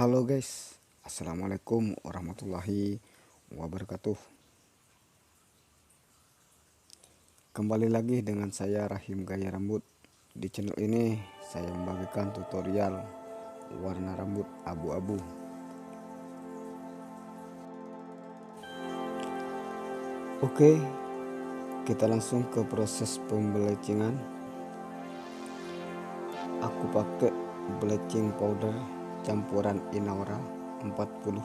Halo guys, assalamualaikum warahmatullahi wabarakatuh. Kembali lagi dengan saya Rahim Gaya Rambut. Di channel ini saya membagikan tutorial warna rambut abu-abu. Oke, kita langsung ke proses pembleachingan. Aku pakai bleaching powder campuran inaura 40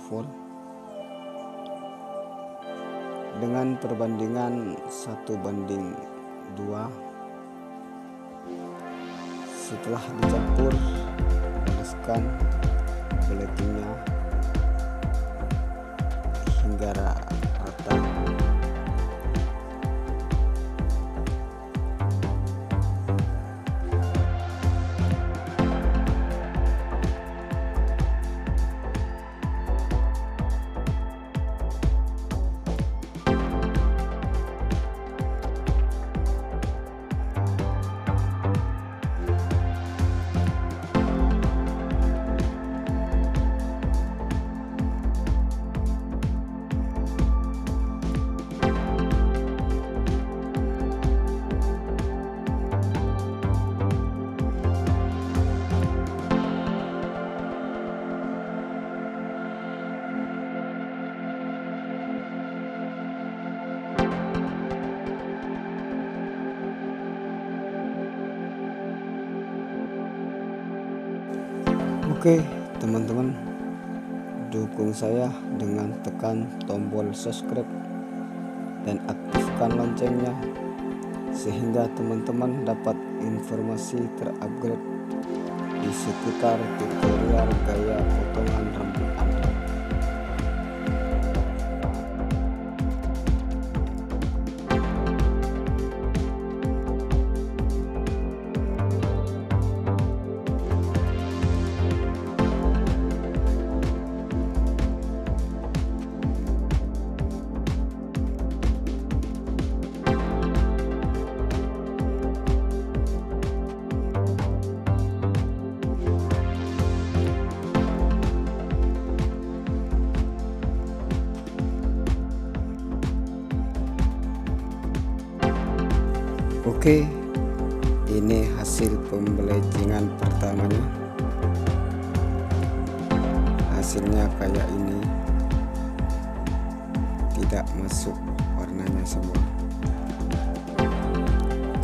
volt dengan perbandingan 1:2. Setelah dicampur, oleskan bleachingnya hingga rata. Oke teman-teman, dukung saya dengan tekan tombol subscribe dan aktifkan loncengnya sehingga teman-teman dapat informasi terupgrade di seputar tutorial gaya potongan rambut Anda. Oke, ini hasil pembleachingan pertamanya. Hasilnya kayak ini, tidak masuk warnanya semua.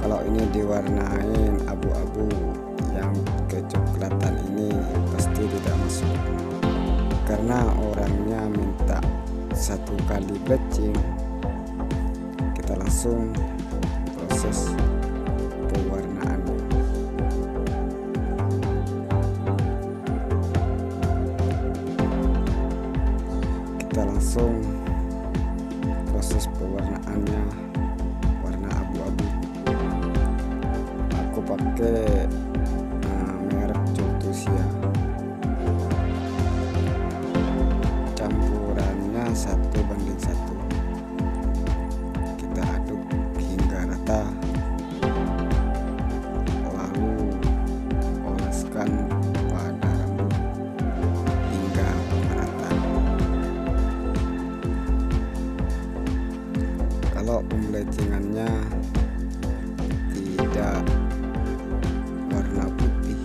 Kalau ini diwarnain abu-abu yang kecoklatan ini pasti tidak masuk, karena orangnya minta 1 kali bleaching. Kita langsung proses pewarnaan. Kita langsung proses pewarnaannya warna abu-abu. Aku pakai merek cultusia. Campurannya 1:1. Kita aduk hingga rata, lalu oleskan pada rambut hingga merata. Kalau pembleachingannya tidak warna putih,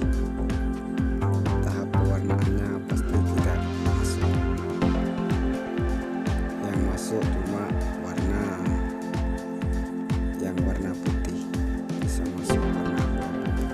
tahap pewarnaannya pasti tidak masuk. Yang masuk cuma warna yang warna putih, bisa masuk warna abu-abu.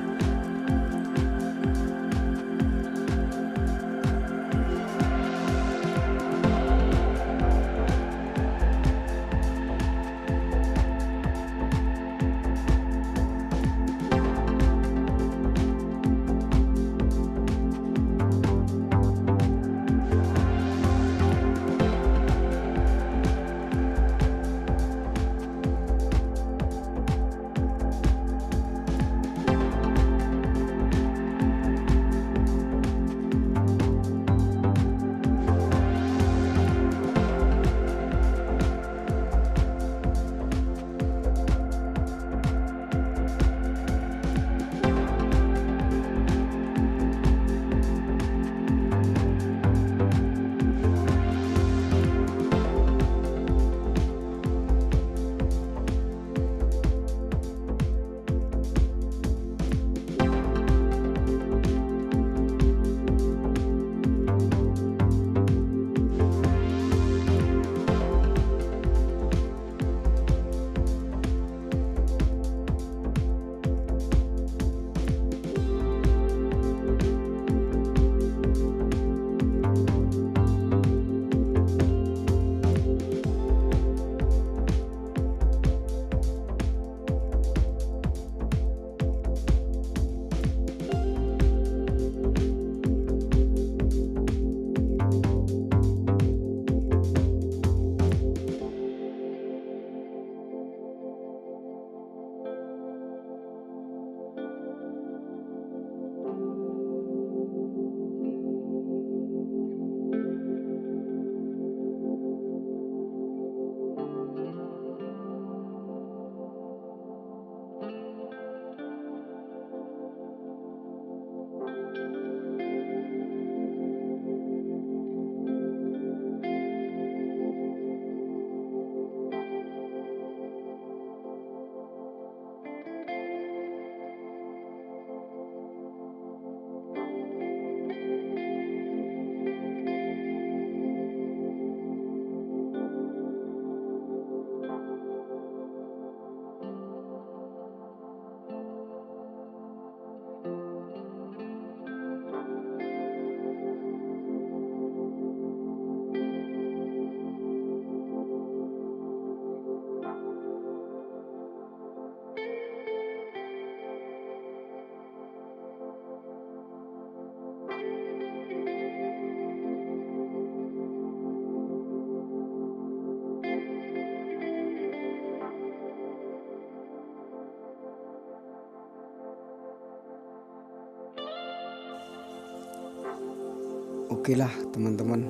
Oke lah teman-teman,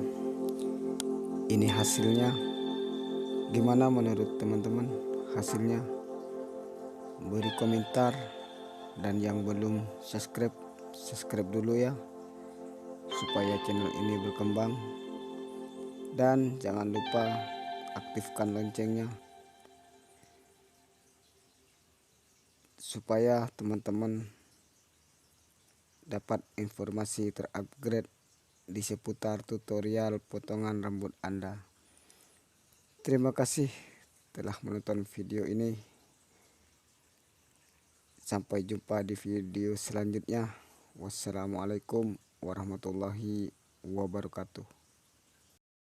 ini hasilnya. Gimana menurut teman-teman hasilnya? Beri komentar, dan yang belum subscribe dulu ya, supaya channel ini berkembang. Dan jangan lupa aktifkan loncengnya supaya teman-teman dapat informasi terupgrade di seputar tutorial potongan rambut Anda. Terima kasih telah menonton video ini. Sampai jumpa di video selanjutnya. Wassalamualaikum warahmatullahi wabarakatuh.